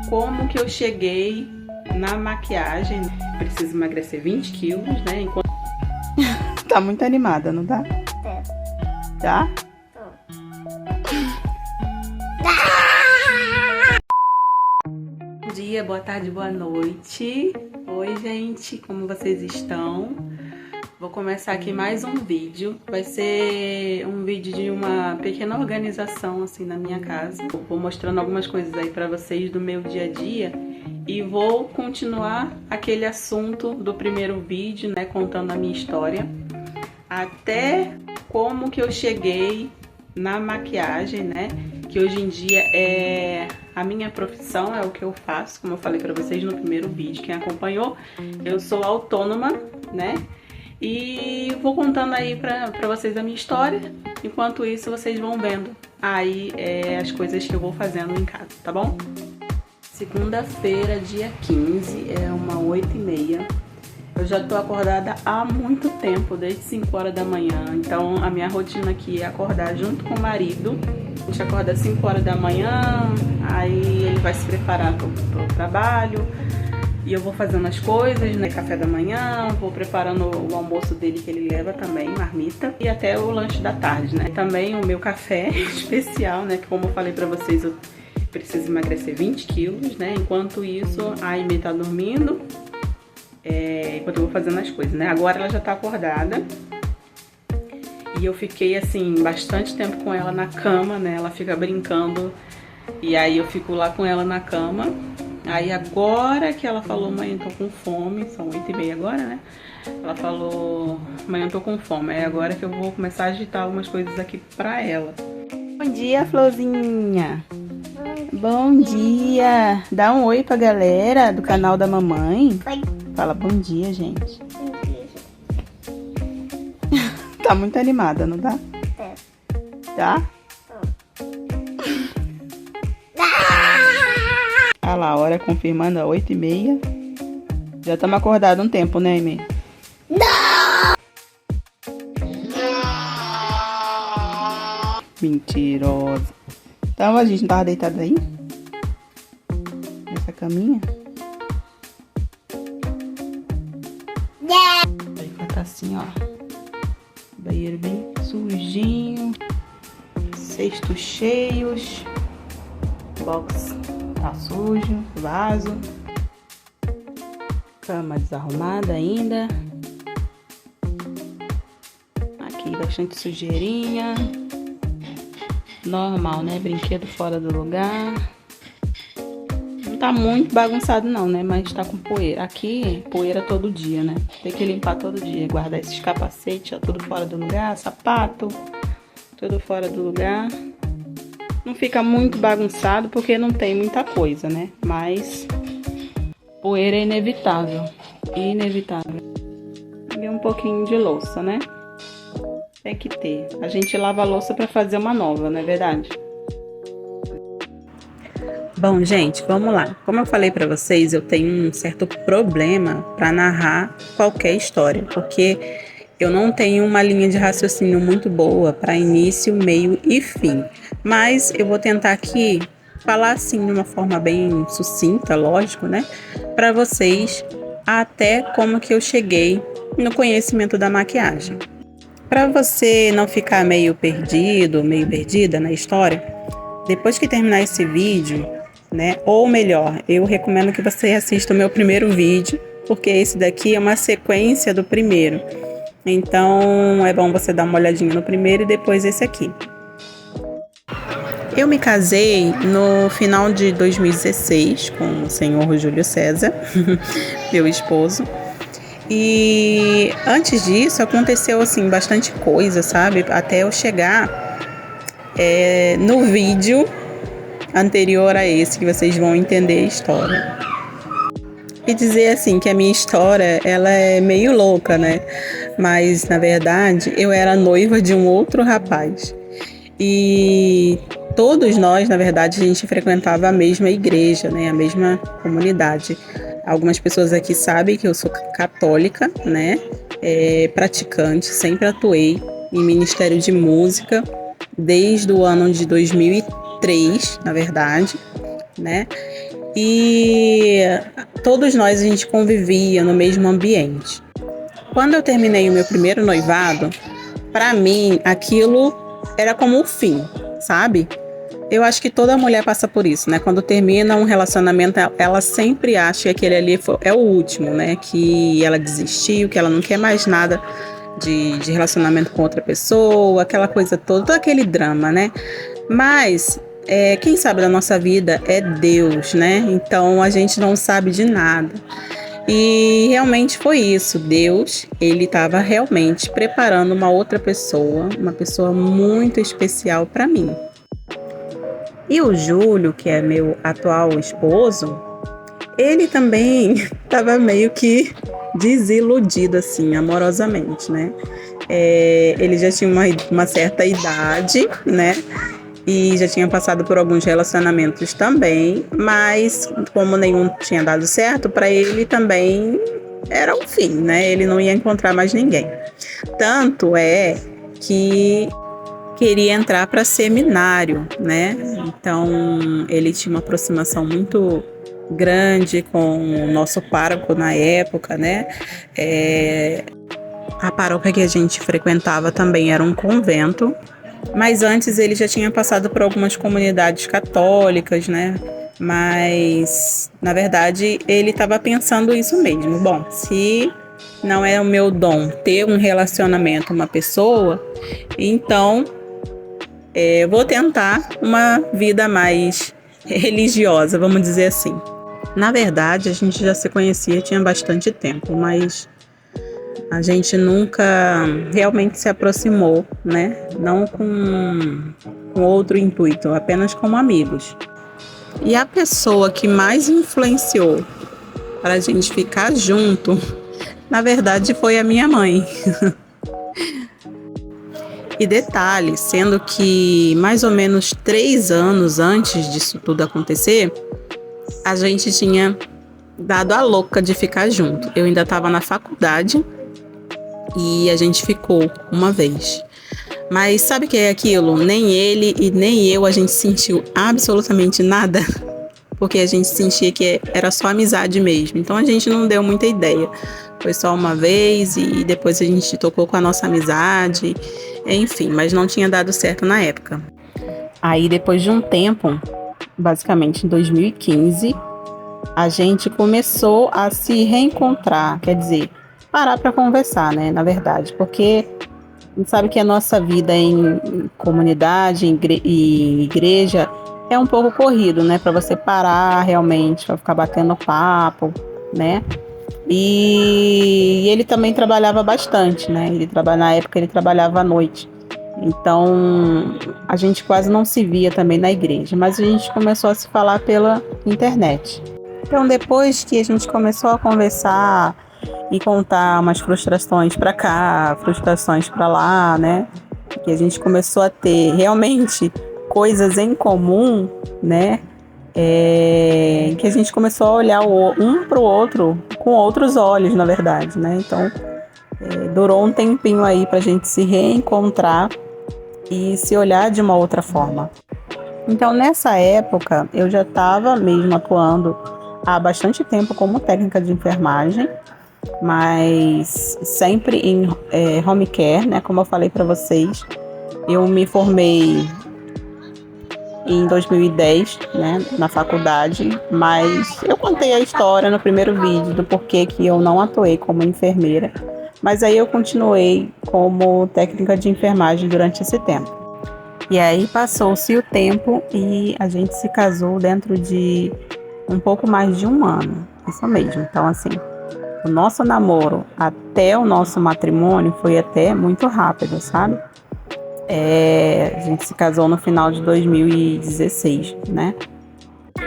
como que eu cheguei na maquiagem. Preciso emagrecer 20 quilos, né? Enquanto... Tá muito animada, não tá? Tá? Bom dia, boa tarde, boa noite. Oi, gente, como vocês estão? Vou começar aqui mais um vídeo. Vai ser um vídeo de uma pequena organização assim na minha casa. Vou mostrando algumas coisas aí pra vocês do meu dia a dia. E vou continuar aquele assunto do primeiro vídeo, né? Contando a minha história. Até como que eu cheguei na maquiagem, né? Que hoje em dia é a minha profissão, é o que eu faço. Como eu falei pra vocês no primeiro vídeo, quem acompanhou. Eu sou autônoma, né? E vou contando aí pra vocês a minha história. Enquanto isso, vocês vão vendo aí as coisas que eu vou fazendo em casa, tá bom? Segunda-feira, dia 15, é uma 8h30. Eu já tô acordada há muito tempo, desde 5 horas da manhã. Então, a minha rotina aqui é acordar junto com o marido. A gente acorda às 5 horas da manhã, aí ele vai se preparar pro trabalho. E eu vou fazendo as coisas, né? Café da manhã, vou preparando o almoço dele que ele leva também, marmita. E até o lanche da tarde, né? Também o meu café especial, né? Que como eu falei pra vocês, eu preciso emagrecer 20 quilos, né? Enquanto isso, a Aimee tá dormindo. Enquanto eu vou fazendo as coisas, né? Agora ela já tá acordada. E eu fiquei, assim, bastante tempo com ela na cama, né? Ela fica brincando. E aí eu fico lá com ela na cama. Aí agora que ela falou, mãe, eu tô com fome, são 8h30 agora, né? Ela falou, mãe, eu tô com fome. É agora que eu vou começar a agitar algumas coisas aqui pra ela. Bom dia, Florzinha. Bom dia. Dá um oi pra galera do canal da mamãe. Oi. Fala bom dia, gente. Bom dia. Tá muito animada, não tá? Tá? Ah lá, a hora confirmando, 8h30. Já estamos acordados um tempo, né, Aimee? Não! Mentirosa. Então a gente não tava deitado aí? Nessa caminha? Aí vai tá assim, ó. Banheiro bem sujinho. Cestos cheios. Box tá sujo, vaso, cama desarrumada ainda, aqui bastante sujeirinha, normal, né? Brinquedo fora do lugar, não tá muito bagunçado não, né? Mas tá com poeira, aqui poeira todo dia, né? Tem que limpar todo dia, guardar esses capacetes, ó, tudo fora do lugar, sapato, tudo fora do lugar. Não fica muito bagunçado porque não tem muita coisa, né? Mas poeira é inevitável. Inevitável. E um pouquinho de louça, né? Tem que ter. A gente lava a louça pra fazer uma nova, não é verdade? Bom, gente, vamos lá. Como eu falei pra vocês, eu tenho um certo problema pra narrar qualquer história. Porque eu não tenho uma linha de raciocínio muito boa para início, meio e fim. Mas eu vou tentar aqui falar assim de uma forma bem sucinta, lógico, né? Para vocês até como que eu cheguei no conhecimento da maquiagem. Para você não ficar meio perdido, meio perdida na história, depois que terminar esse vídeo, né? Ou melhor, eu recomendo que você assista o meu primeiro vídeo, porque esse daqui é uma sequência do primeiro. Então, é bom você dar uma olhadinha no primeiro e depois esse aqui. Eu me casei no final de 2016 com o senhor Júlio César, meu esposo. E antes disso, aconteceu, assim, bastante coisa, sabe? Até eu chegar no vídeo anterior a esse, que vocês vão entender a história. E dizer assim que a minha história, ela é meio louca, né? Mas, na verdade, eu era noiva de um outro rapaz. E todos nós, na verdade, a gente frequentava a mesma igreja, né? A mesma comunidade. Algumas pessoas aqui sabem que eu sou católica, né? Praticante, sempre atuei em ministério de música desde o ano de 2003, na verdade, né? e todos nós a gente convivia no mesmo ambiente. Quando eu terminei o meu primeiro noivado, para mim aquilo era como o fim, sabe? Eu acho que toda mulher passa por isso, né? Quando termina um relacionamento, ela sempre acha que aquele ali é o último, né? Que ela desistiu, que ela não quer mais nada de relacionamento com outra pessoa, aquela coisa toda, todo aquele drama, né? Mas quem sabe da nossa vida é Deus, né? Então a gente não sabe de nada. E realmente foi isso. Deus, ele estava realmente preparando uma outra pessoa, uma pessoa muito especial para mim. E o Júlio, que é meu atual esposo, ele também estava meio que desiludido, assim, amorosamente, né? Ele já tinha uma certa idade, né? E já tinha passado por alguns relacionamentos também, mas como nenhum tinha dado certo, para ele também era o fim, né? Ele não ia encontrar mais ninguém. Tanto é que queria entrar para seminário, né? Então ele tinha uma aproximação muito grande com o nosso pároco na época, né? A paróquia que a gente frequentava também era um convento, mas antes ele já tinha passado por algumas comunidades católicas, né? Mas, na verdade, ele estava pensando isso mesmo. Bom, se não é o meu dom ter um relacionamento com uma pessoa, então eu vou tentar uma vida mais religiosa, vamos dizer assim. Na verdade, a gente já se conhecia tinha bastante tempo, mas a gente nunca realmente se aproximou, né? Não com outro intuito, apenas como amigos. E a pessoa que mais influenciou para a gente ficar junto, na verdade, foi a minha mãe. E detalhe, sendo que mais ou menos 3 anos antes disso tudo acontecer, a gente tinha dado a louca de ficar junto. Eu ainda estava na faculdade e a gente ficou uma vez. Mas sabe o que é aquilo? Nem ele e nem eu a gente sentiu absolutamente nada, porque a gente sentia que era só amizade mesmo. Então a gente não deu muita ideia. Foi só uma vez e depois a gente tocou com a nossa amizade, enfim, mas não tinha dado certo na época. Aí depois de um tempo, basicamente em 2015, a gente começou a se reencontrar, quer dizer, parar para conversar, né, na verdade, porque a gente sabe que a nossa vida em comunidade e igreja é um pouco corrido, né, para você parar realmente, para ficar batendo papo, né. E ele também trabalhava bastante, né? Na época ele trabalhava à noite. Então a gente quase não se via também na igreja, mas a gente começou a se falar pela internet. Então depois que a gente começou a conversar e contar umas frustrações para cá, frustrações para lá, né? Que a gente começou a ter realmente coisas em comum, né? Que a gente começou a olhar um para o outro com outros olhos, na verdade, né? Então, durou um tempinho aí para a gente se reencontrar e se olhar de uma outra forma. Então, nessa época, eu já estava mesmo atuando há bastante tempo como técnica de enfermagem, mas sempre em home care, né? Como eu falei para vocês, eu me formei em 2010, né, na faculdade, mas eu contei a história no primeiro vídeo do porquê que eu não atuei como enfermeira, mas aí eu continuei como técnica de enfermagem durante esse tempo. E aí passou-se o tempo e a gente se casou dentro de um pouco mais de 1 ano, isso mesmo. Então, assim, o nosso namoro até o nosso matrimônio foi até muito rápido, sabe? A gente se casou no final de 2016, né?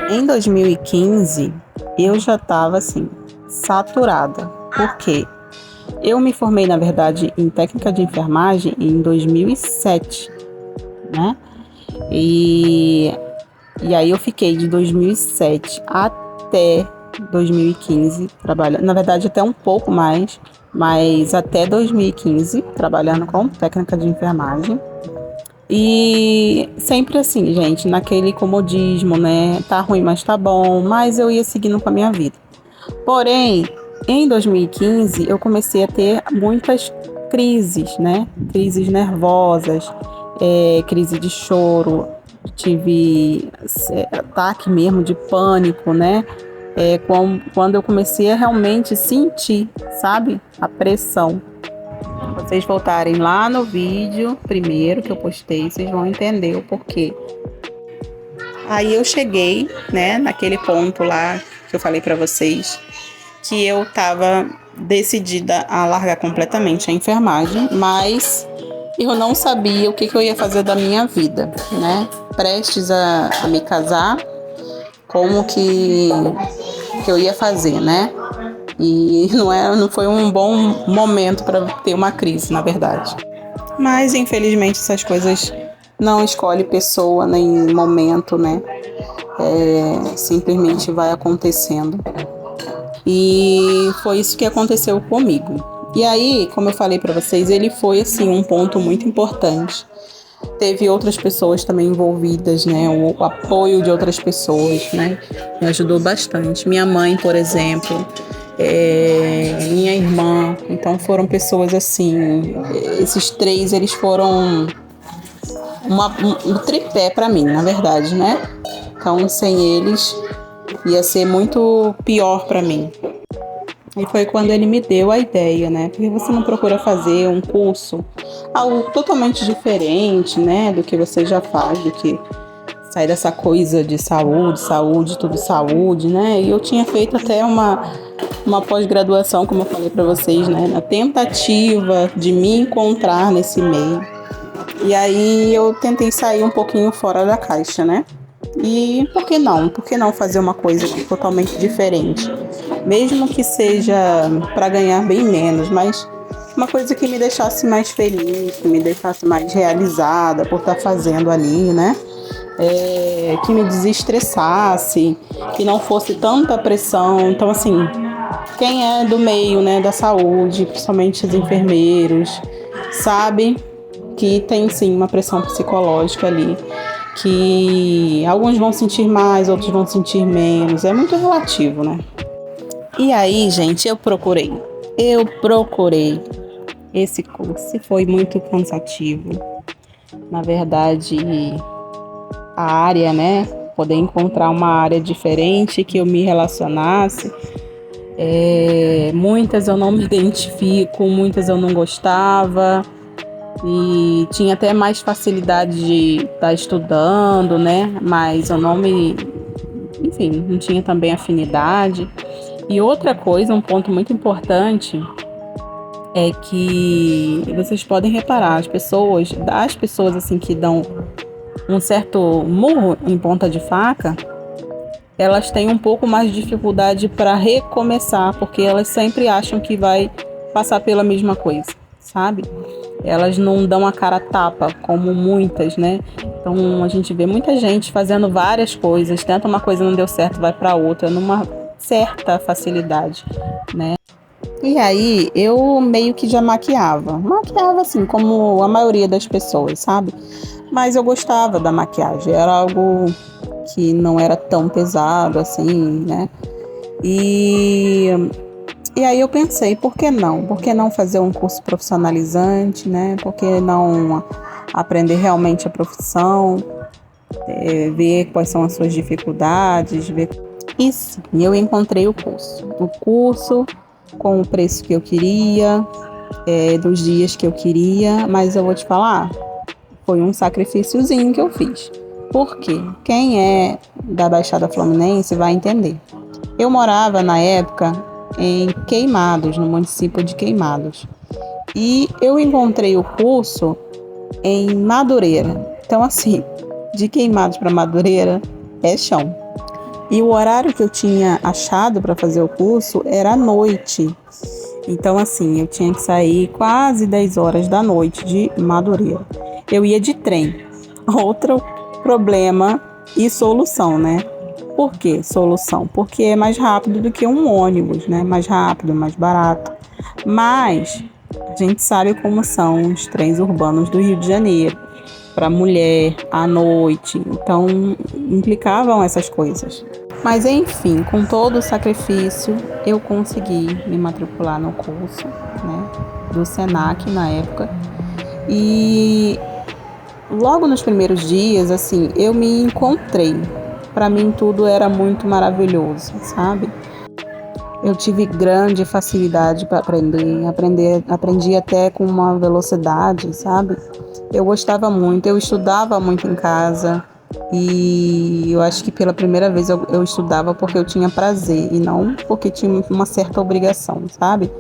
Em 2015, eu já estava, assim, saturada. Por quê? Eu me formei, na verdade, em técnica de enfermagem em 2007, né? E aí eu fiquei de 2007 até 2015 trabalhando, na verdade até um pouco mais, mas até 2015 trabalhando como técnica de enfermagem. E sempre assim, gente, naquele comodismo, né? Tá ruim, mas tá bom. Mas eu ia seguindo com a minha vida. Porém, em 2015, eu comecei a ter muitas crises, né? Crises nervosas, crise de choro, tive ataque mesmo de pânico, né? Quando eu comecei a realmente sentir, sabe? A pressão. Vocês voltarem lá no vídeo primeiro que eu postei, vocês vão entender o porquê. Aí eu cheguei, né, naquele ponto lá que eu falei pra vocês, que eu tava decidida a largar completamente a enfermagem, mas eu não sabia o que eu ia fazer da minha vida, né? Prestes a me casar, como que eu ia fazer, né? E não foi um bom momento para ter uma crise, na verdade. Mas, infelizmente, essas coisas não escolhe pessoa nem momento, né? Simplesmente vai acontecendo. E foi isso que aconteceu comigo. E aí, como eu falei para vocês, ele foi, assim, um ponto muito importante. Teve outras pessoas também envolvidas, né? O apoio de outras pessoas, né? Me ajudou bastante. Minha mãe, por exemplo, minha irmã. Então foram pessoas assim. Esses três, eles foram um tripé para mim, na verdade, né? Então sem eles ia ser muito pior para mim. E foi quando ele me deu a ideia, né? Porque você não procura fazer um curso, algo totalmente diferente, né? Do que você já faz, do que sair dessa coisa de saúde, tudo saúde, né? E eu tinha feito até uma pós-graduação, como eu falei para vocês, né? Na tentativa de me encontrar nesse meio. E aí eu tentei sair um pouquinho fora da caixa, né? E por que não? Por que não fazer uma coisa totalmente diferente? Mesmo que seja para ganhar bem menos, mas uma coisa que me deixasse mais feliz, que me deixasse mais realizada por estar fazendo ali, né? Que me desestressasse, que não fosse tanta pressão. Então, assim, quem é do meio, né, da saúde, principalmente os enfermeiros, sabe que tem sim uma pressão psicológica ali, que alguns vão sentir mais, outros vão sentir menos. É muito relativo, né? E aí, gente, eu procurei esse curso e foi muito cansativo. Na verdade, a área, né? Poder encontrar uma área diferente que eu me relacionasse. Muitas eu não me identifico, muitas eu não gostava. E tinha até mais facilidade de estar estudando, né? Mas eu não tinha também afinidade. E outra coisa, um ponto muito importante, é que vocês podem reparar, as pessoas assim que dão um certo murro em ponta de faca, elas têm um pouco mais de dificuldade para recomeçar, porque elas sempre acham que vai passar pela mesma coisa, sabe? Elas não dão a cara a tapa, como muitas, né? Então a gente vê muita gente fazendo várias coisas, tenta uma coisa, não deu certo, vai para outra, numa certa facilidade, né? E aí eu meio que já maquiava assim, como a maioria das pessoas, sabe? Mas eu gostava da maquiagem, era algo que não era tão pesado assim, né? E aí eu pensei, por que não? Por que não fazer um curso profissionalizante, né? Por que não aprender realmente a profissão, ver quais são as suas dificuldades, ver... E sim, eu encontrei o curso com o preço que eu queria, dos dias que eu queria, mas eu vou te falar, foi um sacrifíciozinho que eu fiz. Por quê? Quem é da Baixada Fluminense vai entender. Eu morava na época em Queimados, no município de Queimados. E eu encontrei o curso em Madureira. Então, assim, de Queimados para Madureira é chão. E o horário que eu tinha achado para fazer o curso era à noite. Então, assim, eu tinha que sair quase 10 horas da noite de Madureira. Eu ia de trem. Outro problema e solução, né? Por que solução? Porque é mais rápido do que um ônibus, né? Mais rápido, mais barato. Mas a gente sabe como são os trens urbanos do Rio de Janeiro. para mulher à noite, então implicavam essas coisas. Mas enfim, com todo o sacrifício, eu consegui me matricular no curso, né, do Senac na época. E logo nos primeiros dias, assim, eu me encontrei. Para mim tudo era muito maravilhoso, sabe? Eu tive grande facilidade para aprendi até com uma velocidade, sabe? Eu gostava muito, eu estudava muito em casa e eu acho que pela primeira vez eu estudava porque eu tinha prazer e não porque tinha uma certa obrigação, sabe?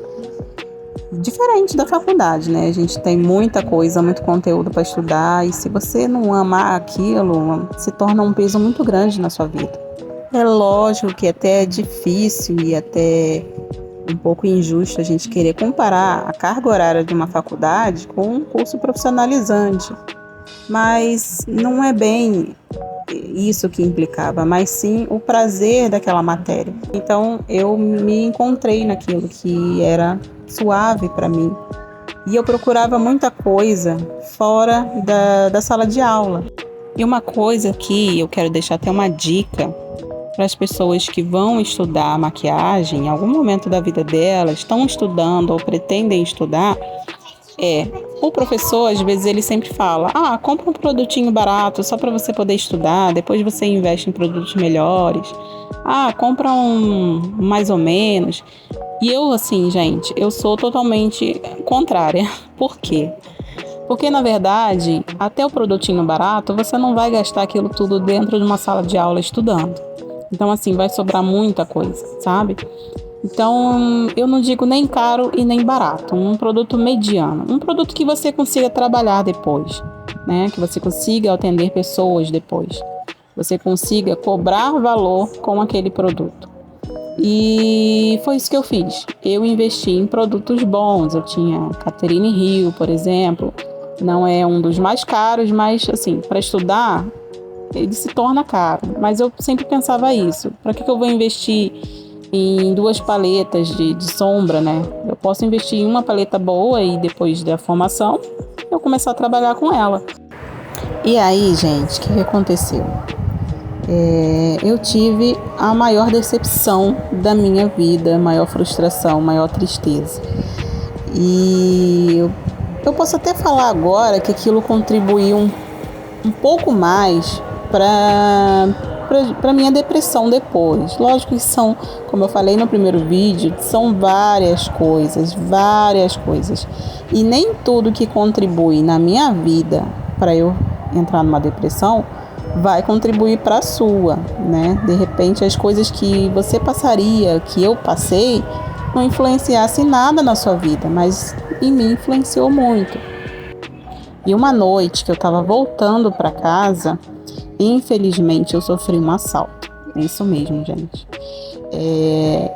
Diferente da faculdade, né? A gente tem muita coisa, muito conteúdo para estudar e se você não amar aquilo, se torna um peso muito grande na sua vida. É lógico que até é difícil e até um pouco injusto a gente querer comparar a carga horária de uma faculdade com um curso profissionalizante, mas não é bem isso que implicava, mas sim o prazer daquela matéria. Então eu me encontrei naquilo que era suave para mim e eu procurava muita coisa fora da sala de aula. E uma coisa que eu quero deixar até uma dica para as pessoas que vão estudar maquiagem, em algum momento da vida delas, estão estudando ou pretendem estudar, o professor, às vezes, ele sempre fala, compra um produtinho barato só para você poder estudar, depois você investe em produtos melhores, compra um mais ou menos. E eu, assim, gente, eu sou totalmente contrária. Por quê? Porque, na verdade, até o produtinho barato, você não vai gastar aquilo tudo dentro de uma sala de aula estudando. Então, assim, vai sobrar muita coisa, sabe? Então, eu não digo nem caro e nem barato. Um produto mediano. Um produto que você consiga trabalhar depois, né? Que você consiga atender pessoas depois. Você consiga cobrar valor com aquele produto. E foi isso que eu fiz. Eu investi em produtos bons. Eu tinha Catherine Hill, por exemplo. Não é um dos mais caros, mas, assim, para estudar, ele se torna caro. Mas eu sempre pensava isso. Para que eu vou investir em 2 paletas de sombra, né? Eu posso investir em uma paleta boa e depois da formação, eu começar a trabalhar com ela. E aí, gente, o que aconteceu? Eu tive a maior decepção da minha vida, maior frustração, maior tristeza. E eu posso até falar agora que aquilo contribuiu um pouco mais para minha depressão depois. Lógico que são, como eu falei no primeiro vídeo, são várias coisas. E nem tudo que contribui na minha vida para eu entrar numa depressão vai contribuir para a sua, né? De repente, as coisas que você passaria, que eu passei, não influenciasse nada na sua vida, mas em mim influenciou muito. E uma noite que eu estava voltando para casa, infelizmente eu sofri um assalto. É isso mesmo, gente.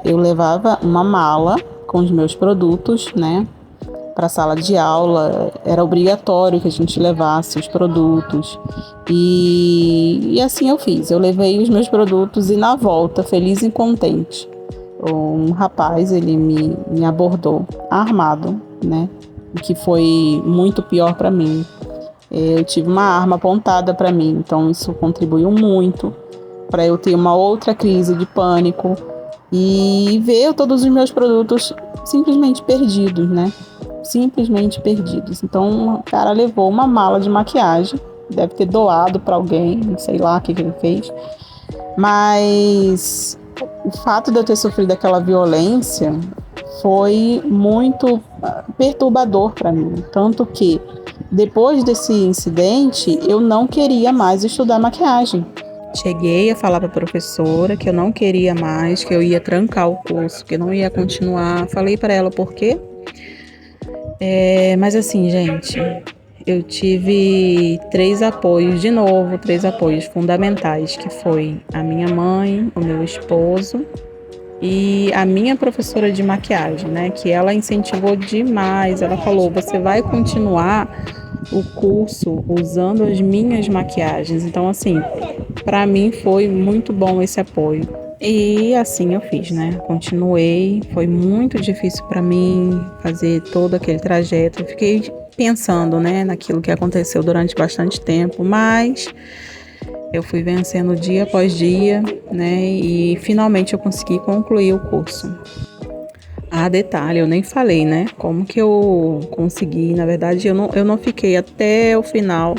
Eu levava uma mala com os meus produtos, né? Para a sala de aula, era obrigatório que a gente levasse os produtos. E assim eu fiz. Eu levei os meus produtos e na volta, feliz e contente, um rapaz, ele me abordou armado, né? O que foi muito pior para mim. Eu tive uma arma apontada para mim, então isso contribuiu muito para eu ter uma outra crise de pânico e ver todos os meus produtos simplesmente perdidos, né? Simplesmente perdidos. Então o cara levou uma mala de maquiagem, deve ter doado para alguém, não sei lá o que ele fez, mas o fato de eu ter sofrido aquela violência foi muito perturbador para mim, tanto que depois desse incidente eu não queria mais estudar maquiagem. Cheguei a falar para a professora que eu não queria mais, que eu ia trancar o curso, que eu não ia continuar. Falei para ela por quê. Mas assim, gente, eu tive 3 apoios fundamentais, que foi a minha mãe, o meu esposo e a minha professora de maquiagem, né? Que ela incentivou demais. Ela falou, você vai continuar o curso usando as minhas maquiagens. Então, assim, para mim foi muito bom esse apoio. E assim eu fiz, né? Continuei, foi muito difícil para mim fazer todo aquele trajeto. Eu fiquei pensando, né, naquilo que aconteceu durante bastante tempo, mas eu fui vencendo dia após dia, né? E finalmente eu consegui concluir o curso. Ah, detalhe, eu nem falei, né? Como que eu consegui? Na verdade, eu não fiquei até o final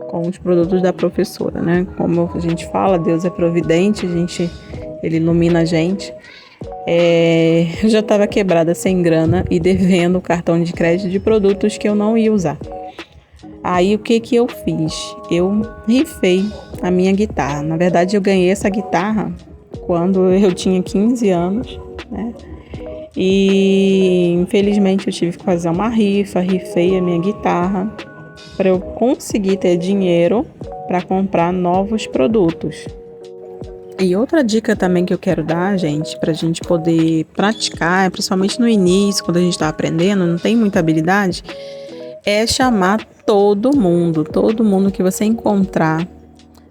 com os produtos da professora, né? Como a gente fala, Deus é providente, ele ilumina a gente. Eu já estava quebrada, sem grana e devendo o cartão de crédito de produtos que eu não ia usar. Aí o que que eu fiz? Eu rifei a minha guitarra. Na verdade, eu ganhei essa guitarra quando eu tinha 15 anos, né? E infelizmente eu tive que fazer uma rifa, rifei a minha guitarra para eu conseguir ter dinheiro para comprar novos produtos. E outra dica também que eu quero dar, gente, para a gente poder praticar, principalmente no início, quando a gente está aprendendo, não tem muita habilidade, é chamar todo mundo que você encontrar,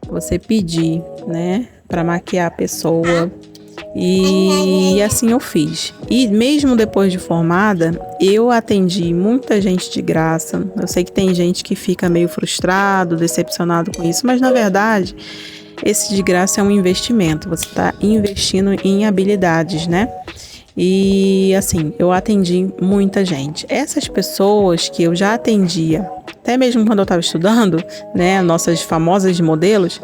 você pedir, né, para maquiar a pessoa. E assim eu fiz. E mesmo depois de formada, eu atendi muita gente de graça. Eu sei que tem gente que fica meio frustrado, decepcionado com isso, mas na verdade, esse de graça é um investimento. Você está investindo em habilidades, né? E assim, eu atendi muita gente. Essas pessoas que eu já atendia, até mesmo quando eu estava estudando, né, nossas famosas modelos,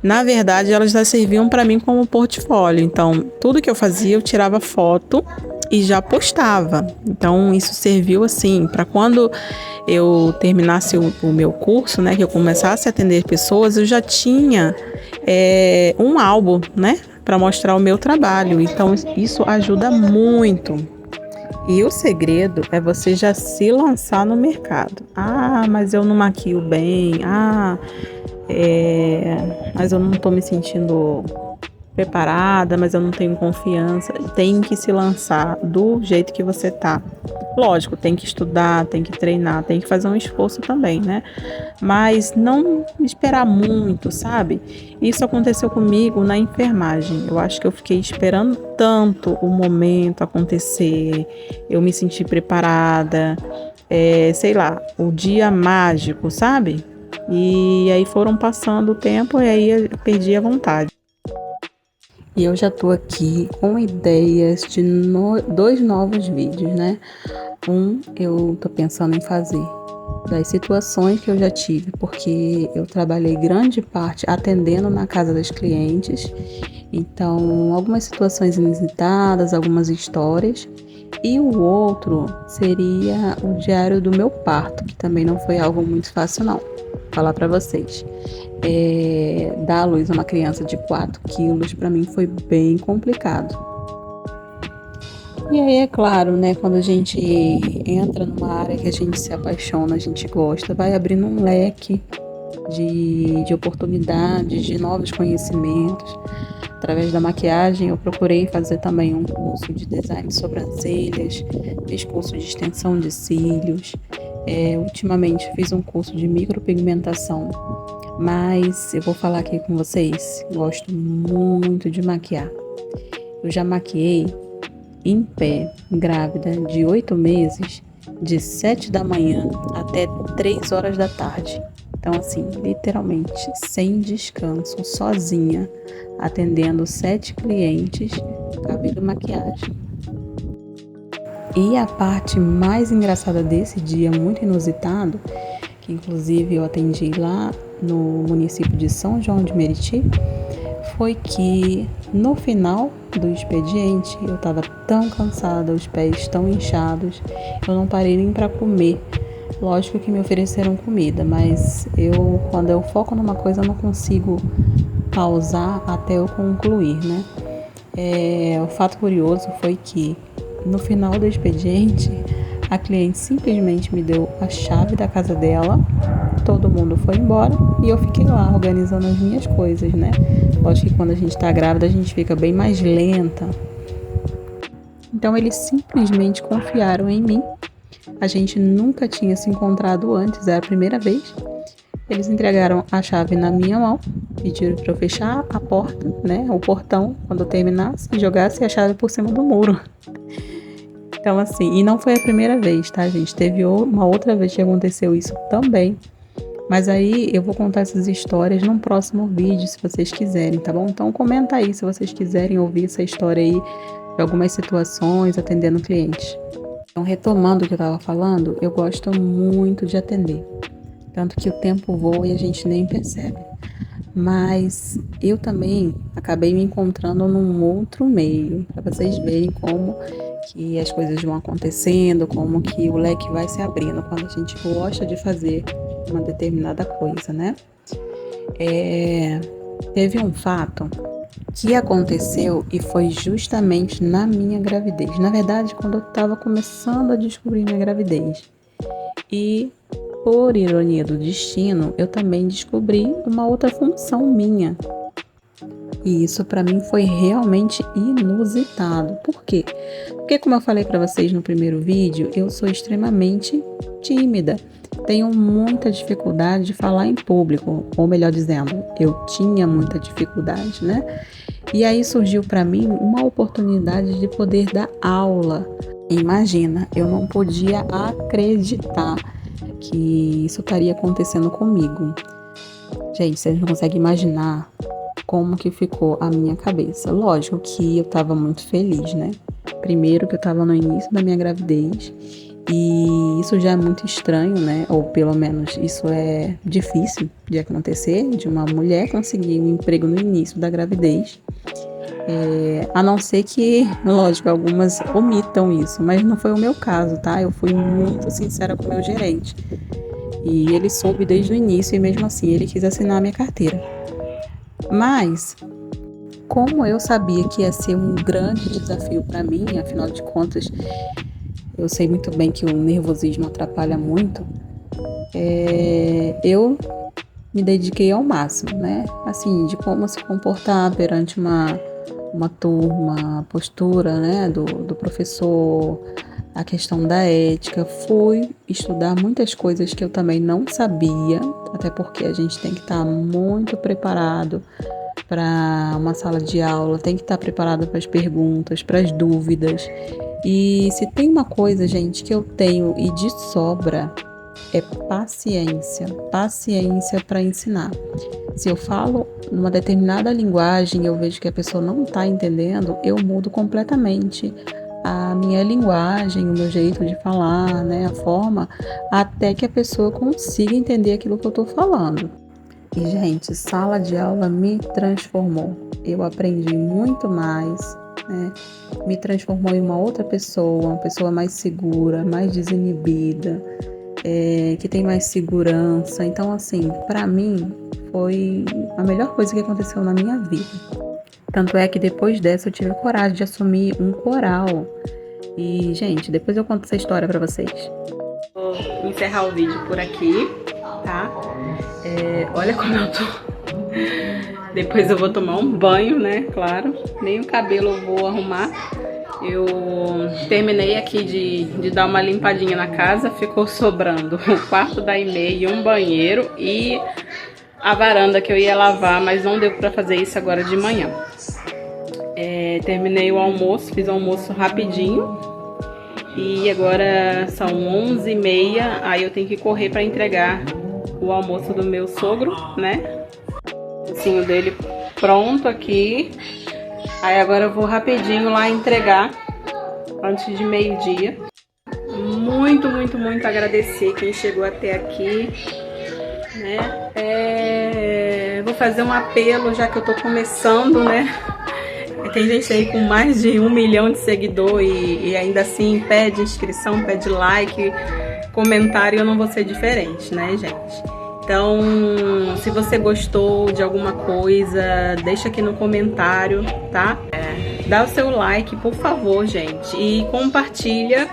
na verdade, elas já serviam para mim como portfólio. Então, tudo que eu fazia, eu tirava foto e já postava. Então, isso serviu assim para quando eu terminasse o meu curso, né, que eu começasse a atender pessoas, eu já tinha um álbum, né, para mostrar o meu trabalho. Então, isso ajuda muito. E o segredo é você já se lançar no mercado. Ah, mas eu não maquio bem. Mas eu não estou me sentindo preparada, mas eu não tenho confiança. Tem que se lançar do jeito que você tá. Lógico, tem que estudar, tem que treinar, tem que fazer um esforço também, né? Mas não esperar muito, sabe? Isso aconteceu comigo na enfermagem. Eu acho que eu fiquei esperando tanto o momento acontecer, eu me senti preparada, sei lá, o dia mágico, sabe? E aí foram passando o tempo e aí eu perdi a vontade. E eu já tô aqui com ideias de dois novos vídeos, né? Eu tô pensando em fazer das situações que eu já tive, porque eu trabalhei grande parte atendendo na casa das clientes. Então, algumas situações inusitadas, algumas histórias. E o outro seria o diário do meu parto, que também não foi algo muito fácil, não. Vou falar para vocês. Dar à luz a uma criança de 4 quilos, para mim foi bem complicado. E aí, é claro, né, quando a gente entra numa área que a gente se apaixona, a gente gosta, vai abrindo um leque de oportunidades, de novos conhecimentos. Através da maquiagem, eu procurei fazer também um curso de design de sobrancelhas, fiz curso de extensão de cílios, ultimamente fiz um curso de micropigmentação, mas eu vou falar aqui com vocês, gosto muito de maquiar. Eu já maquiei em pé, grávida de 8 meses, de 7 da manhã até 3 horas da tarde. Então, assim, literalmente, sem descanso, sozinha, atendendo 7 clientes, cabelo e maquiagem. E a parte mais engraçada desse dia, muito inusitado, que inclusive eu atendi lá no município de São João de Meriti, foi que no final do expediente eu estava tão cansada, os pés tão inchados, eu não parei nem para comer. Lógico que me ofereceram comida, mas quando eu foco numa coisa, eu não consigo pausar até eu concluir, né? O fato curioso foi que no final do expediente, a cliente simplesmente me deu a chave da casa dela, todo mundo foi embora e eu fiquei lá organizando as minhas coisas, né? Lógico que quando a gente tá grávida, a gente fica bem mais lenta. Então, eles simplesmente confiaram em mim. A gente nunca tinha se encontrado antes, era a primeira vez. Eles entregaram a chave na minha mão, pediram para eu fechar a porta, né, o portão, quando eu terminasse, e jogasse a chave por cima do muro. Então, assim, e não foi a primeira vez, tá, gente? Teve uma outra vez que aconteceu isso também. Mas aí eu vou contar essas histórias num próximo vídeo, se vocês quiserem, tá bom? Então comenta aí se vocês quiserem ouvir essa história aí de algumas situações atendendo clientes. Então, retomando o que eu tava falando, eu gosto muito de atender. Tanto que o tempo voa e a gente nem percebe. Mas eu também acabei me encontrando num outro meio, para vocês verem como que as coisas vão acontecendo, como que o leque vai se abrindo quando a gente gosta de fazer uma determinada coisa, né? Teve um fato que aconteceu e foi justamente na minha gravidez. Na verdade, quando eu estava começando a descobrir minha gravidez. E, por ironia do destino, eu também descobri uma outra função minha. E isso para mim foi realmente inusitado. Por quê? Porque, como eu falei para vocês no primeiro vídeo, eu sou extremamente tímida. Tenho muita dificuldade de falar em público, ou melhor dizendo, eu tinha muita dificuldade, né? E aí surgiu para mim uma oportunidade de poder dar aula. Imagina, eu não podia acreditar que isso estaria acontecendo comigo. Gente, vocês não conseguem imaginar como que ficou a minha cabeça. Lógico que eu estava muito feliz, né? Primeiro que eu estava no início da minha gravidez e isso já é muito estranho, né? Ou pelo menos isso é difícil de acontecer, de uma mulher conseguir um emprego no início da gravidez. A não ser que, lógico, algumas omitam isso, mas não foi o meu caso, tá? Eu fui muito sincera com o meu gerente. E ele soube desde o início e mesmo assim ele quis assinar a minha carteira. Mas, como eu sabia que ia ser um grande desafio para mim, afinal de contas, eu sei muito bem que o nervosismo atrapalha muito, eu me dediquei ao máximo, né? Assim, de como se comportar perante uma turma, a postura, né, do professor, a questão da ética. Fui estudar muitas coisas que eu também não sabia, até porque a gente tem que estar muito preparado para uma sala de aula, tem que estar preparado para as perguntas, para as dúvidas. E se tem uma coisa, gente, que eu tenho e de sobra, é paciência para ensinar. Se eu falo numa determinada linguagem e eu vejo que a pessoa não está entendendo, eu mudo completamente a minha linguagem, o meu jeito de falar, né, a forma, até que a pessoa consiga entender aquilo que eu estou falando. E, gente, sala de aula me transformou. Eu aprendi muito mais, né? Me transformou em uma outra pessoa, uma pessoa mais segura, mais desinibida, que tem mais segurança. Então, assim, para mim foi a melhor coisa que aconteceu na minha vida. Tanto é que depois dessa eu tive coragem de assumir um coral. E, gente, depois eu conto essa história pra vocês. Vou encerrar o vídeo por aqui, tá? Olha como eu tô. Depois eu vou tomar um banho, né? Claro. Nem o cabelo eu vou arrumar. Eu terminei aqui de dar uma limpadinha na casa. Ficou sobrando o quarto da Imei e um banheiro e a varanda que eu ia lavar, mas não deu pra fazer isso agora de manhã. Terminei o almoço, fiz o almoço rapidinho. E agora são 11h30, aí eu tenho que correr pra entregar o almoço do meu sogro, né? O docinho dele pronto aqui. Aí agora eu vou rapidinho lá entregar antes de meio-dia. Muito agradecer quem chegou até aqui, né? Vou fazer um apelo, já que eu tô começando, né? Tem gente aí com mais de 1 milhão de seguidores e ainda assim pede inscrição, pede like, comentário. Eu não vou ser diferente, né, gente? Então, se você gostou de alguma coisa, deixa aqui no comentário, tá? Dá o seu like, por favor, gente. E compartilha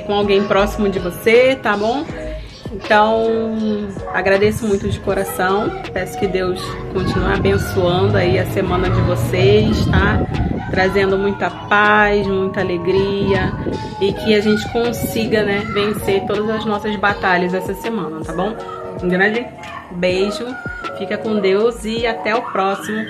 com alguém próximo de você, tá bom? Então, agradeço muito de coração. Peço que Deus continue abençoando aí a semana de vocês, tá? Trazendo muita paz, muita alegria e que a gente consiga, né, vencer todas as nossas batalhas essa semana, tá bom? Um grande beijo, fica com Deus e até o próximo.